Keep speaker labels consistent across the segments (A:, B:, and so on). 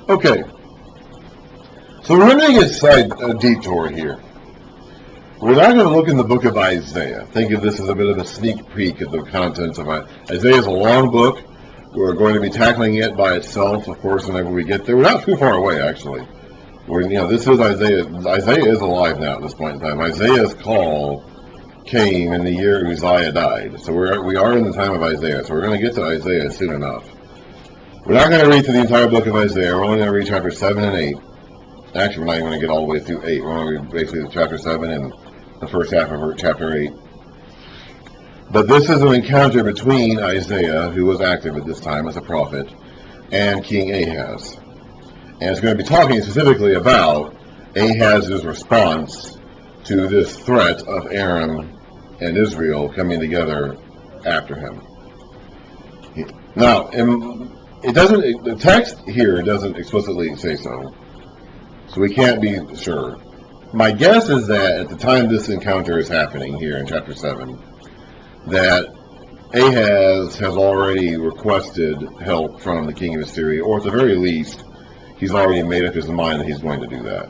A: Okay, so we're going to take a detour here. We're not going to look in the book of Isaiah. Think of this as a bit of a sneak peek at the contents of it. Isaiah is a long book. We're going to be tackling it by itself, of course, whenever we get there. We're not too far away, actually. This is Isaiah. Isaiah is alive now at this point in time. Isaiah's call came in the year Uzziah died. So we are in the time of Isaiah. So we're going to get to Isaiah soon enough. We're not going to read through the entire book of Isaiah. We're only going to read chapter 7 and 8. Actually, we're not even going to get all the way through 8. We're going to read basically chapter 7 and the first half of chapter 8. But this is an encounter between Isaiah, who was active at this time as a prophet, and King Ahaz. And it's going to be talking specifically about Ahaz's response to this threat of Aram and Israel coming together after him. Now, the text here doesn't explicitly say so we can't be sure. My guess is that at the time this encounter is happening here in chapter 7, that Ahaz has already requested help from the king of Assyria, or at the very least, he's already made up his mind that he's going to do that.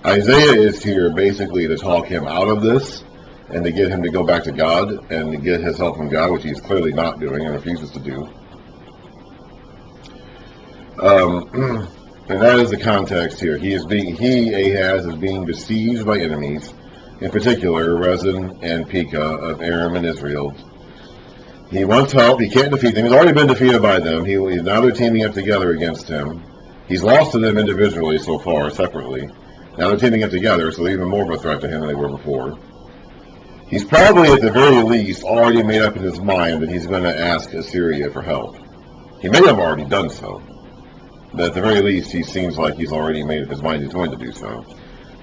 A: Isaiah is here basically to talk him out of this, and to get him to go back to God, and to get his help from God, which he's clearly not doing and refuses to do. And that is the context here. Ahaz is being besieged by enemies, in particular Rezin and Pekah of Aram and Israel. He wants help. He can't defeat them. He's already been defeated by them. Now they're teaming up together against him. He's lost to them individually so far, separately. Now they're teaming up together, so they're even more of a threat to him than they were before. He's probably, at the very least, already made up in his mind that he's going to ask Assyria for help. He may have already done so. But at the very least, he seems like he's already made up his mind he's going to do so.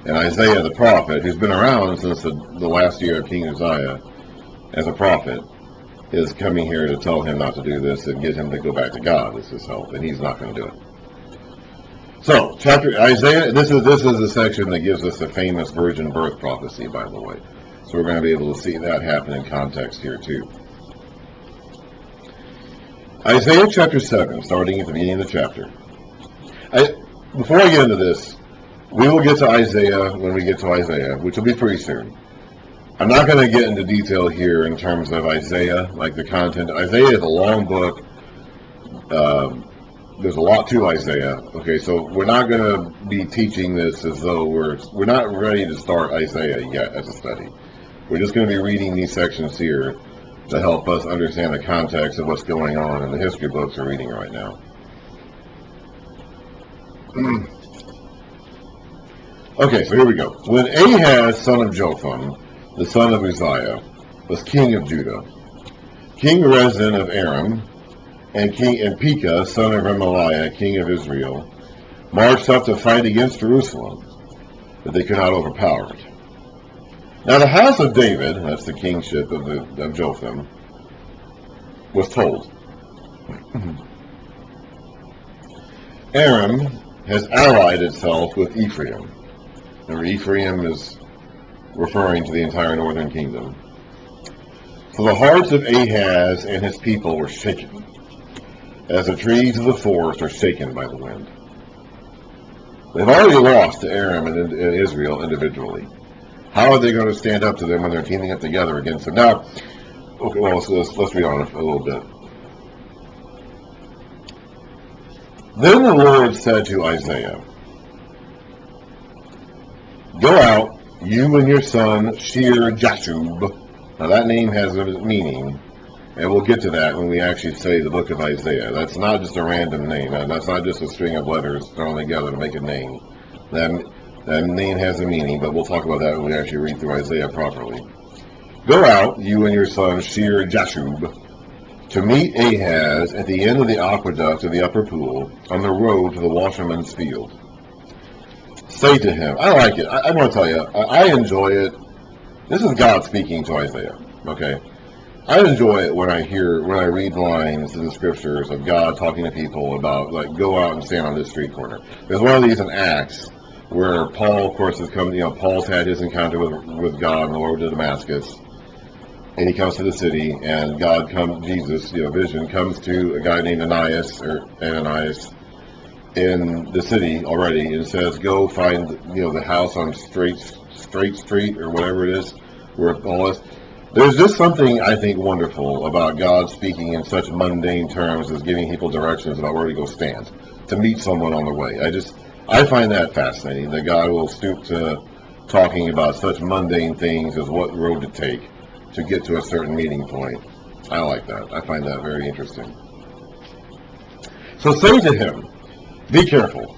A: And Isaiah the prophet, who's been around since the last year of King Uzziah as a prophet, is coming here to tell him not to do this and get him to go back to God as his help, and he's not going to do it. So, Isaiah, this is the section that gives us the famous virgin birth prophecy, by the way. So we're going to be able to see that happen in context here too. Isaiah chapter 7, starting at the beginning of the chapter. Before I get into this, we will get to Isaiah when we get to Isaiah, which will be pretty soon. I'm not going to get into detail here in terms of Isaiah, like the content. Isaiah is a long book. There's a lot to Isaiah. Okay, so we're not going to be teaching this as though we're not ready to start Isaiah yet as a study. We're just going to be reading these sections here to help us understand the context of what's going on in the history books we're reading right now. Okay, so here we go. When Ahaz, son of Jotham, the son of Uzziah, was king of Judah, King Rezin of Aram, and Pekah, son of Remaliah, king of Israel, marched up to fight against Jerusalem, but they could not overpower it. Now the house of David, that's the kingship of Jotham, was told, Aram has allied itself with Ephraim. Remember, Ephraim is referring to the entire northern kingdom. So the hearts of Ahaz and his people were shaken, as the trees of the forest are shaken by the wind. They've already lost to Aram and Israel individually. How are they going to stand up to them when they're teaming up together against them? Now, okay, well, so let's read on a little bit. Then the Lord said to Isaiah, Go out, you and your son Syro-Ephraimite. Now that name has a meaning, and we'll get to that when we actually say the book of Isaiah. That's not just a random name. That's not just a string of letters thrown together to make a name. That name has a meaning, but we'll talk about that when we actually read through Isaiah properly. Go out, you and your son Syro-Ephraimite, to meet Ahaz at the end of the aqueduct of the upper pool, on the road to the washerman's field. Say to him, I like it. I want to tell you, I enjoy it. This is God speaking to Isaiah, okay? I enjoy it when I read lines in the scriptures of God talking to people about, like, go out and stand on this street corner. There's one of these in Acts, where Paul, of course, has come, Paul's had his encounter with God on the road to Damascus. And he comes to the city, and Jesus, vision, comes to a guy named Ananias, in the city already, and says, go find, the house on Straight Street, or whatever it is, where it all is. There's just something, I think, wonderful about God speaking in such mundane terms as giving people directions about where to go stand, to meet someone on the way. I find that fascinating, that God will stoop to talking about such mundane things as what road to take to get to a certain meeting point. I like that. I find that very interesting. So say to him, be careful,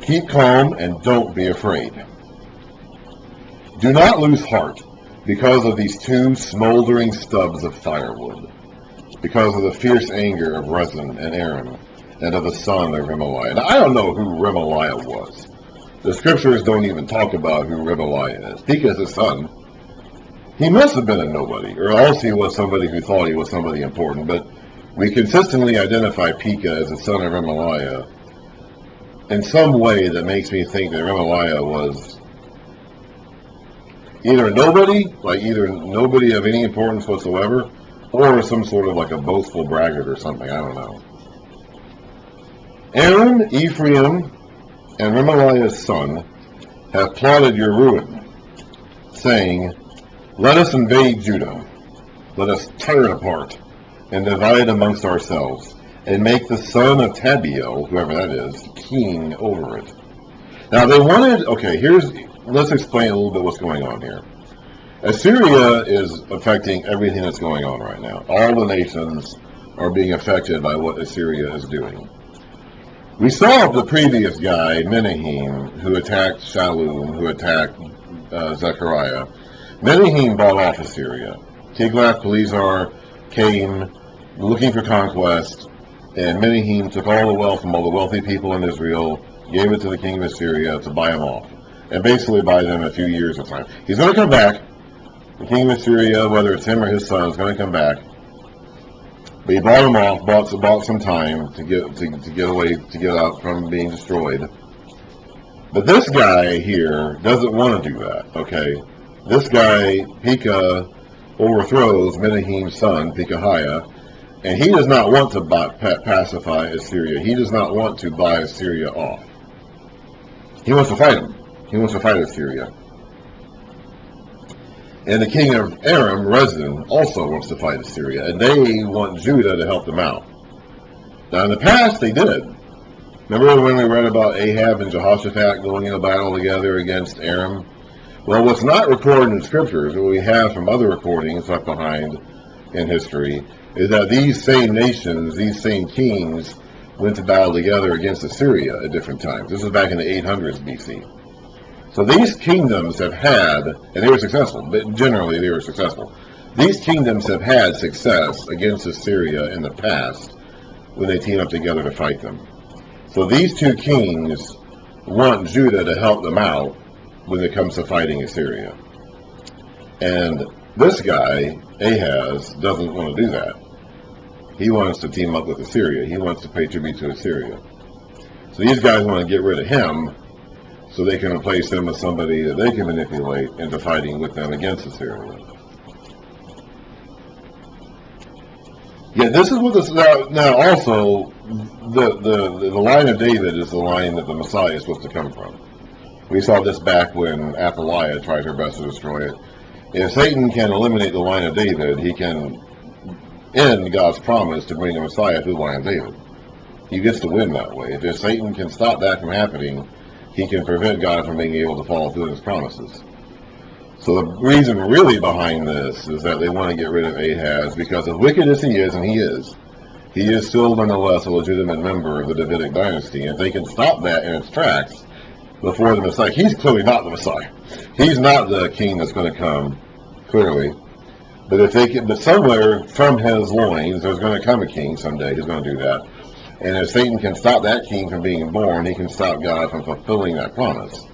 A: keep calm, and don't be afraid. Do not lose heart because of these two smoldering stubs of firewood, because of the fierce anger of Rezin and Aram, and of the son of Remaliah. Now, I don't know who Remaliah was. The scriptures don't even talk about who Remaliah is. Pekah's his son. He must have been a nobody, or else he was somebody who thought he was somebody important, but we consistently identify Pekah as the son of Remaliah in some way that makes me think that Remaliah was either nobody of any importance whatsoever, or some sort of like a boastful braggart or something. I don't know. Aram, Ephraim, and Remaliah's son have plotted your ruin, saying, let us invade Judah, let us tear it apart, and divide it amongst ourselves, and make the son of Tabiel, whoever that is, king over it. Now they wanted, let's explain a little bit what's going on here. Assyria is affecting everything that's going on right now. All the nations are being affected by what Assyria is doing. We saw the previous guy, Menahem, who attacked Shallum, who attacked Zechariah. Menahem bought off Assyria. Tiglath-Pileser came looking for conquest, and Menahem took all the wealth from all the wealthy people in Israel, gave it to the king of Assyria to buy them off, and basically buy them a few years of time. He's going to come back. The king of Assyria, whether it's him or his son, is going to come back. But he bought them off, bought some time to get out from being destroyed. But this guy here doesn't want to do that. Okay, this guy Pekah overthrows Menahem's son Pekahiah, and he does not want to pacify Assyria. He does not want to buy Assyria off. He wants to fight him. He wants to fight Assyria. And the king of Aram, Rezin, also wants to fight Assyria, and they want Judah to help them out. Now, in the past, they did. Remember when we read about Ahab and Jehoshaphat going in a battle together against Aram? Well, what's not recorded in the scriptures, what we have from other recordings left behind in history, is that these same nations, these same kings, went to battle together against Assyria at different times. This is back in the 800s BC. So these kingdoms have had, and they were successful, but generally they were successful. These kingdoms have had success against Assyria in the past when they team up together to fight them. So these two kings want Judah to help them out when it comes to fighting Assyria. And this guy, Ahaz, doesn't want to do that. He wants to team up with Assyria. He wants to pay tribute to Assyria. So these guys want to get rid of him so they can replace him with somebody that they can manipulate into fighting with them against Assyria. Yeah, this is what this now also the line of David is the line that the Messiah is supposed to come from. We saw this back when Athaliah tried her best to destroy it. If Satan can eliminate the line of David, he can end God's promise to bring a Messiah through the line of David. He gets to win that way. If Satan can stop that from happening, he can prevent God from being able to follow through his promises. So the reason really behind this is that they want to get rid of Ahaz, because as wicked as he is, and he is still nonetheless a legitimate member of the Davidic dynasty. If they can stop that in its tracks before the Messiah, he's clearly not the Messiah. He's not the king that's going to come, clearly. But if they can, but somewhere from his loins, there's going to come a king someday who's going to do that. And if Satan can stop that king from being born, he can stop God from fulfilling that promise.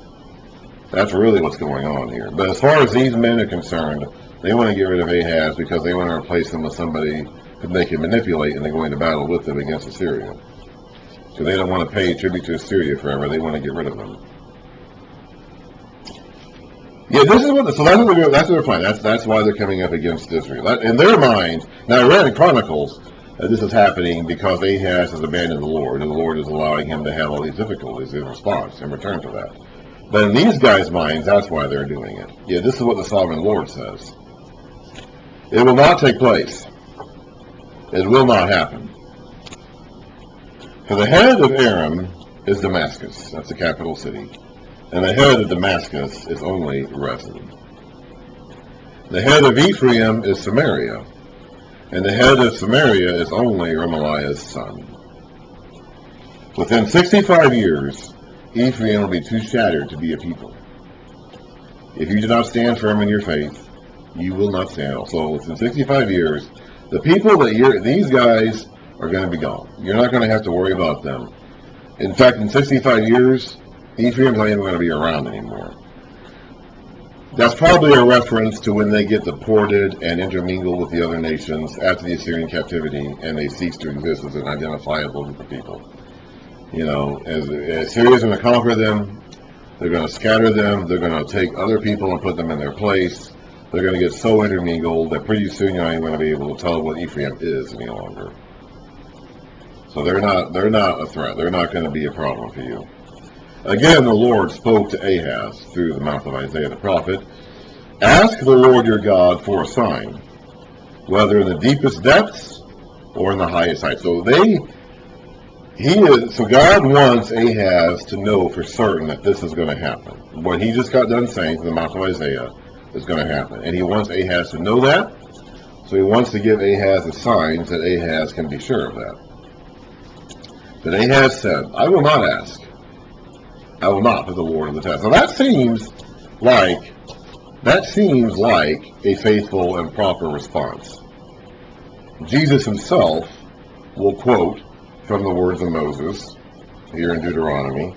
A: That's really what's going on here. But as far as these men are concerned, they want to get rid of Ahaz because they want to replace him with somebody who they can manipulate, and they're going to battle with them against Assyria. So they don't want to pay tribute to Assyria forever. They want to get rid of them. Yeah, this is what. So that's what they're planning. That's why they're coming up against Israel. In their mind, now I read in Chronicles. this is happening because Ahaz has abandoned the Lord, and the Lord is allowing him to have all these difficulties in response, in return to that. But in these guys' minds, that's why they're doing it. Yeah, this is what the sovereign Lord says. It will not take place. It will not happen. For the head of Aram is Damascus. That's the capital city. And the head of Damascus is only Rezin. The head of Ephraim is Samaria. And the head of Samaria is only Remaliah's son. Within 65 years, Ephraim will be too shattered to be a people. If you do not stand firm in your faith, you will not stand. So within 65 years, the people that these guys are going to be gone. You're not going to have to worry about them. In fact, in 65 years, Ephraim's not even going to be around anymore. That's probably a reference to when they get deported and intermingle with the other nations after the Assyrian captivity, and they cease to exist as an identifiable group of people. You know, as Assyria's going to conquer them, they're going to scatter them, they're going to take other people and put them in their place. They're going to get so intermingled that pretty soon you're not even going to be able to tell what Ephraim is any longer. So they're not a threat. They're not going to be a problem for you. Again, the Lord spoke to Ahaz through the mouth of Isaiah the prophet. Ask the Lord your God for a sign, whether in the deepest depths or in the highest heights. So God wants Ahaz to know for certain that this is going to happen. What he just got done saying through the mouth of Isaiah is going to happen. And he wants Ahaz to know that. So he wants to give Ahaz the signs that Ahaz can be sure of that. But Ahaz said, I will not ask. I will not put the Lord on the test. Now that seems like a faithful and proper response. Jesus himself will quote from the words of Moses here in Deuteronomy.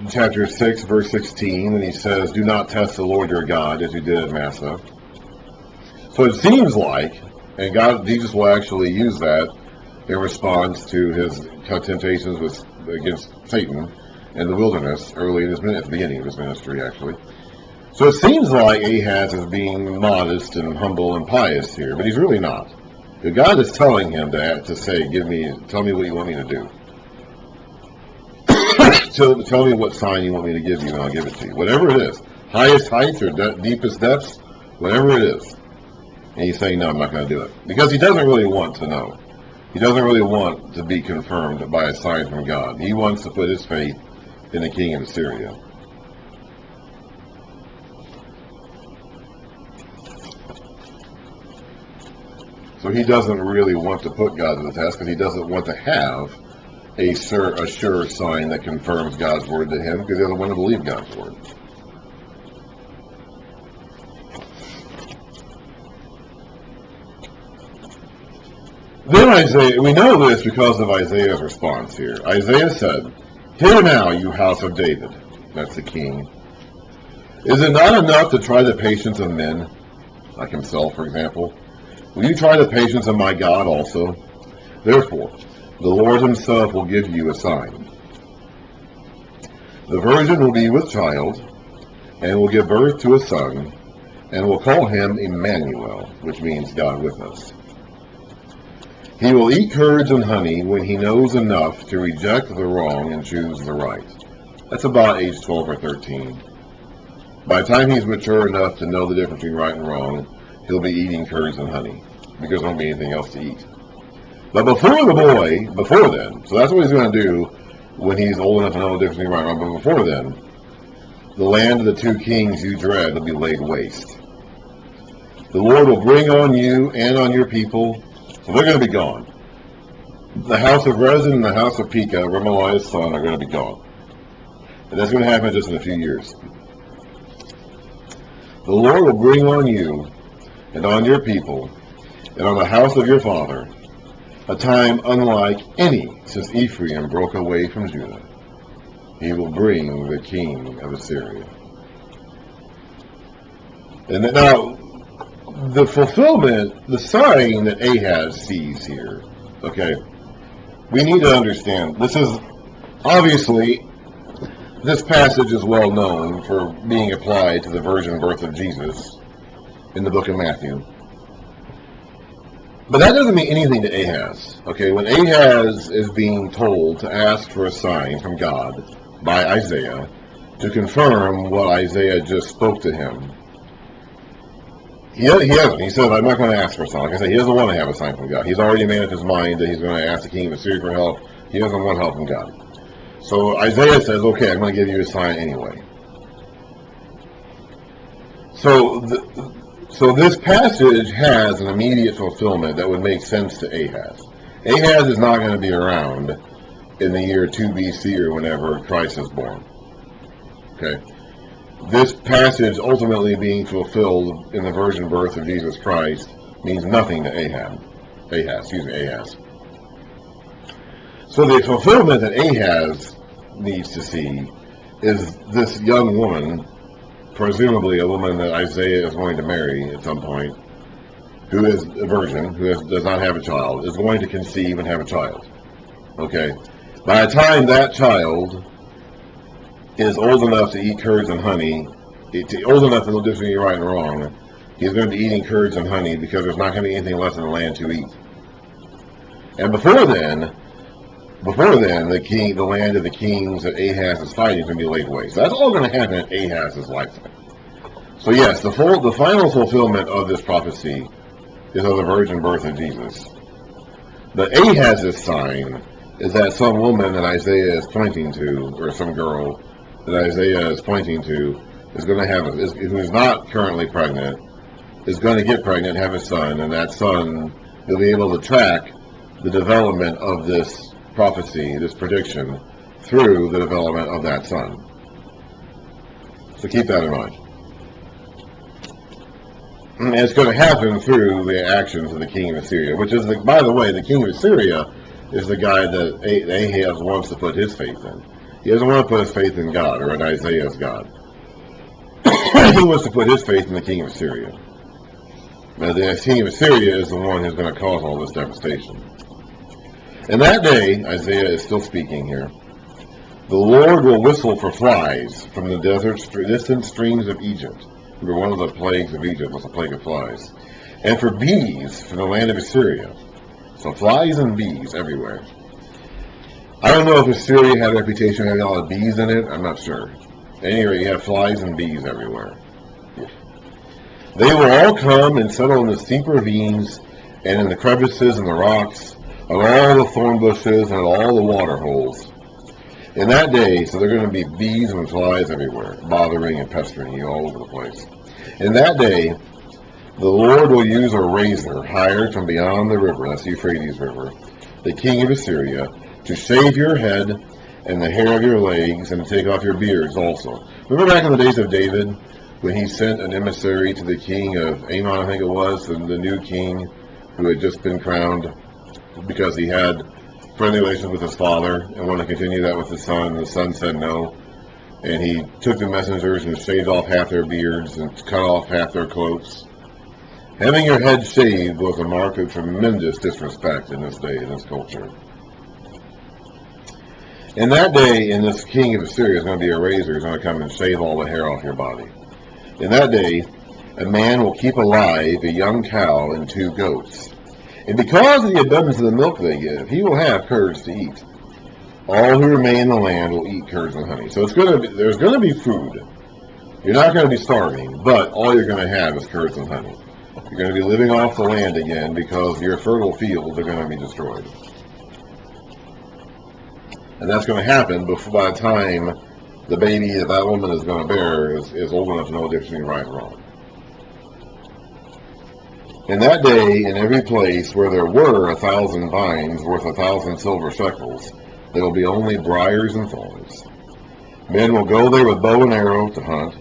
A: Chapter 6, verse 16, and he says, do not test the Lord your God as you did at Massah. So it seems like, and Jesus will actually use that in response to his temptations against Satan in the wilderness at the beginning of his ministry, actually. So it seems like Ahaz is being modest and humble and pious here, but he's really not. God is telling him to say, tell me what you want me to do. Tell me what sign you want me to give you, and I'll give it to you. Whatever it is. Highest heights or deepest depths, whatever it is. And he's saying, no, I'm not going to do it. Because he doesn't really want to know. He doesn't really want to be confirmed by a sign from God. He wants to put his faith in the king of Assyria. So he doesn't really want to put God to the test, because he doesn't want to have a sure sign that confirms God's word to him, because he doesn't want to believe God's word. Then Isaiah, we know this because of Isaiah's response here. Isaiah said, hear now, you house of David, that's the king. Is it not enough to try the patience of men, like himself, for example? Will you try the patience of my God also? Therefore, the Lord himself will give you a sign. The virgin will be with child, and will give birth to a son, and will call him Emmanuel, which means God with us. He will eat curds and honey when he knows enough to reject the wrong and choose the right. That's about age 12 or 13. By the time he's mature enough to know the difference between right and wrong, he'll be eating curds and honey, because there won't be anything else to eat. But before then, so that's what he's going to do when he's old enough to know the difference between right and wrong. But before then, the land of the two kings you dread will be laid waste. The Lord will bring on you and on your people, so they're going to be gone. The house of Rezin and the house of Pekah, Remaliah's son, are going to be gone. And that's going to happen just in a few years. The Lord will bring on you and on your people and on the house of your father a time unlike any since Ephraim broke away from Judah. He will bring the king of Assyria. And now, the fulfillment, the sign that Ahaz sees here, okay, we need to understand, this is Obviously, this passage is well known for being applied to the virgin birth of Jesus in the book of Matthew. But that doesn't mean anything to Ahaz. Okay, when Ahaz is being told to ask for a sign from God by Isaiah to confirm what Isaiah just spoke to him, he hasn't. He says, I'm not going to ask for a sign. Like I said, he doesn't want to have a sign from God. He's already made up his mind that he's going to ask the king of Assyria for help. He doesn't want help from God. So Isaiah says, okay, I'm going to give you a sign anyway. So this passage has an immediate fulfillment that would make sense to Ahaz. Ahaz is not going to be around in the year 2 BC or whenever Christ is born. Okay? This passage ultimately being fulfilled in the virgin birth of Jesus Christ means nothing to Ahaz. So the fulfillment that Ahaz needs to see is this young woman, presumably a woman that Isaiah is going to marry at some point, who is a virgin, does not have a child, is going to conceive and have a child. Okay? By the time that child is old enough to eat curds and honey, old enough to know difference between right and wrong, he's going to be eating curds and honey because there's not going to be anything left in the land to eat. And before then, the land of the kings that Ahaz is fighting is going to be laid waste. So that's all going to happen in Ahaz's lifetime. So yes, the final fulfillment of this prophecy is of the virgin birth of Jesus. But Ahaz's sign is that some woman that Isaiah is pointing to, or some girl that Isaiah is pointing to, is going to have, who is not currently pregnant, is going to get pregnant and have a son, and that son, he'll be able to track the development of this prophecy, this prediction, through the development of that son. So keep that in mind. And it's going to happen through the actions of the king of Assyria, which is, by the way, the king of Assyria is the guy that Ahaz wants to put his faith in. He doesn't want to put his faith in God or in Isaiah's God. He wants to put his faith in the king of Assyria. Now, the king of Assyria is the one who's going to cause all this devastation. In that day, Isaiah is still speaking here, the Lord will whistle for flies from the distant streams of Egypt. Remember, one of the plagues of Egypt was a plague of flies. And for bees from the land of Assyria. So flies and bees everywhere. I don't know if Assyria had a reputation for having a lot of bees in it. I'm not sure. At any rate, you have flies and bees everywhere. They will all come and settle in the steep ravines and in the crevices and the rocks, on all the thorn bushes and all the water holes. In that day, so they're going to be bees and flies everywhere, bothering and pestering you all over the place. In that day, the Lord will use a razor hired from beyond the river, that's the Euphrates River, the king of Assyria, to shave your head and the hair of your legs and to take off your beards also. Remember back in the days of David, when he sent an emissary to the king of Ammon, I think it was, the new king who had just been crowned, because he had friendly relations with his father and wanted to continue that with his son. The son said no, and he took the messengers and shaved off half their beards and cut off half their cloaks. Having your head shaved was a mark of tremendous disrespect in this day, in this culture. In that day, in this king of Assyria is going to be a razor who's going to come and shave all the hair off your body. In that day, a man will keep alive a young cow and 2 goats. And because of the abundance of the milk they give, he will have curds to eat. All who remain in the land will eat curds and honey. So there's going to be food. You're not going to be starving, but all you're going to have is curds and honey. You're going to be living off the land again because your fertile fields are going to be destroyed. And that's going to happen by the time the baby that woman is going to bear is old enough to know the difference between right and wrong. In that day, in every place where there were 1,000 vines worth 1,000 silver shekels, there will be only briars and thorns. Men will go there with bow and arrow to hunt,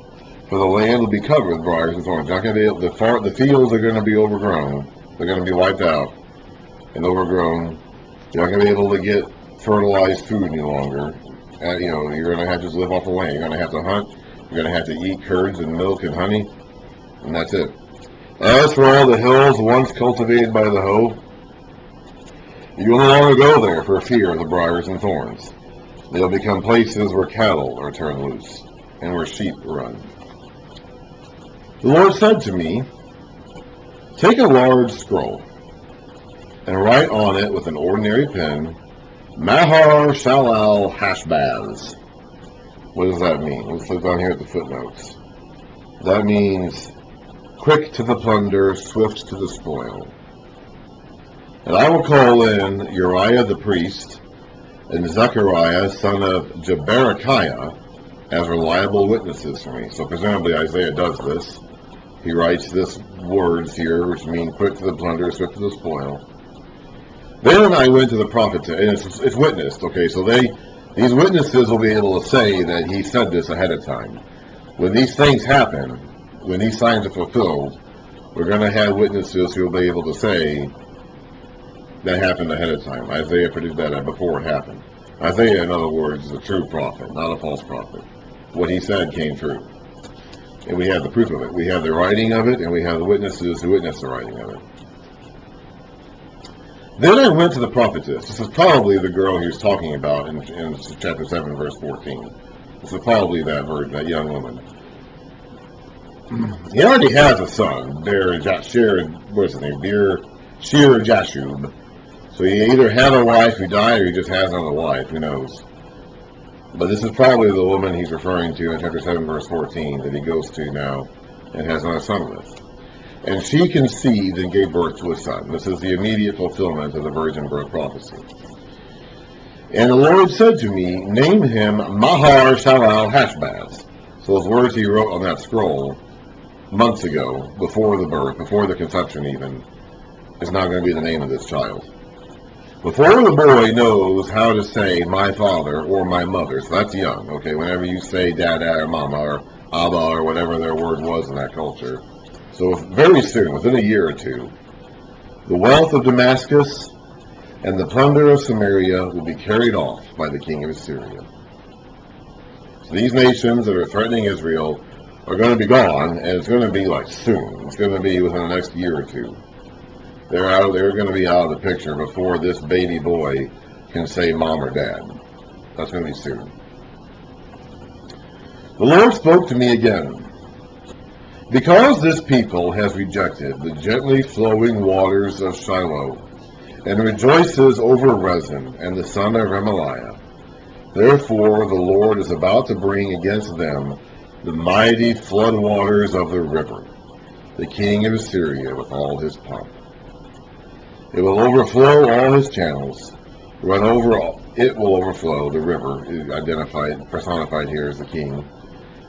A: for the land will be covered with briars and thorns. Not going to be the fields are going to be overgrown. They're going to be wiped out and overgrown. You're not going to be able to get fertilized food any longer. You're going to have to just live off the land. You're going to have to hunt. You're going to have to eat curds and milk and honey, and that's it. As for all the hills once cultivated by the hoe, you will no longer go there for fear of the briars and thorns. They'll become places where cattle are turned loose and where sheep run. The Lord said to me, take a large scroll and write on it with an ordinary pen, Mahar Shalal Hashbaz. What does that mean? Let's look down here at the footnotes. That means quick to the plunder, swift to the spoil. And I will call in Uriah the priest and Zechariah son of Jeberechiah as reliable witnesses for me. So presumably Isaiah does this. He writes this words here, which mean quick to the plunder, swift to the spoil. Then I went to the prophet, and it's witnessed. Okay, so these witnesses will be able to say that he said this ahead of time. When these things happen, when these signs are fulfilled, we're going to have witnesses who will be able to say that happened ahead of time. Isaiah predicted that before it happened. Isaiah, in other words, is a true prophet, not a false prophet. What he said came true. And we have the proof of it. We have the writing of it, and we have the witnesses who witnessed the writing of it. Then I went to the prophetess. This is probably the girl he was talking about in chapter 7, verse 14. This is probably that young woman. He already has a son, Shir Jashub. So he either had a wife who died, or he just has another wife. Who knows? But this is probably the woman he's referring to in chapter 7, verse 14, that he goes to now and has another son with. And she conceived and gave birth to a son. This is the immediate fulfillment of the virgin birth prophecy. And the Lord said to me, name him Mahar Shalal Hashbaz. So those words he wrote on that scroll months ago, before the birth, before the conception even, is not going to be the name of this child. Before the boy knows how to say my father or my mother, so that's young, okay, whenever you say dada or mama or abba or whatever their word was in that culture. So very soon, within a year or two, the wealth of Damascus and the plunder of Samaria will be carried off by the king of Assyria. So these nations that are threatening Israel are going to be gone, and it's going to be like soon. It's going to be within the next year or two. They're going to be out of the picture before this baby boy can say mom or dad. That's going to be soon. The Lord spoke to me again. Because this people has rejected the gently flowing waters of Shiloh, and rejoices over Rezin and the son of Remaliah, therefore the Lord is about to bring against them the mighty flood waters of the river, the king of Assyria with all his pomp. It will overflow all his channels, run over all. It will overflow, the river, identified, personified here as the king.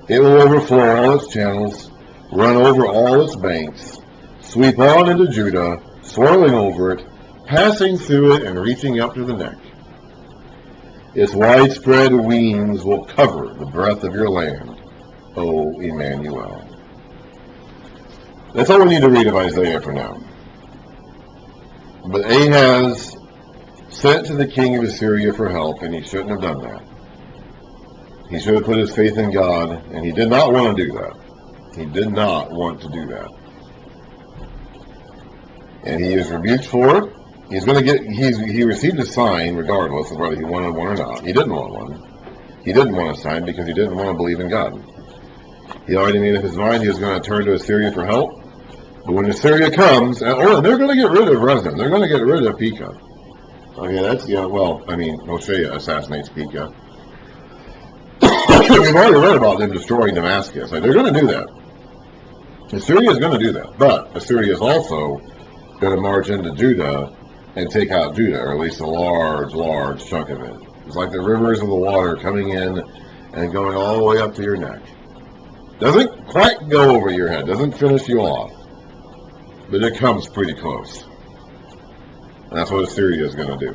A: It will overflow all its channels, run over all its banks, sweep on into Judah, swirling over it, passing through it and reaching up to the neck. Its widespread wings will cover the breadth of your land, O Emmanuel. That's all we need to read of Isaiah for now. But Ahaz sent to the king of Assyria for help, and he shouldn't have done that. He should have put his faith in God, and he did not want to do that. He did not want to do that. And he is rebuked for it. He's going to get, he received a sign regardless of whether he wanted one or not. He didn't want one. He didn't want a sign because he didn't want to believe in God. He already made up his mind he was going to turn to Assyria for help. But when Assyria comes, they're going to get rid of Rezin. They're going to get rid of Pekah. Okay, that's, Hoshea assassinates Pekah. We've already read about them destroying Damascus. They're going to do that. Assyria is going to do that. But Assyria is also going to march into Judah and take out Judah, or at least a large chunk of it. It's like the rivers of the water coming in and going all the way up to your neck. Doesn't quite go over your head, doesn't finish you off, but it comes pretty close. And that's what Assyria is going to do.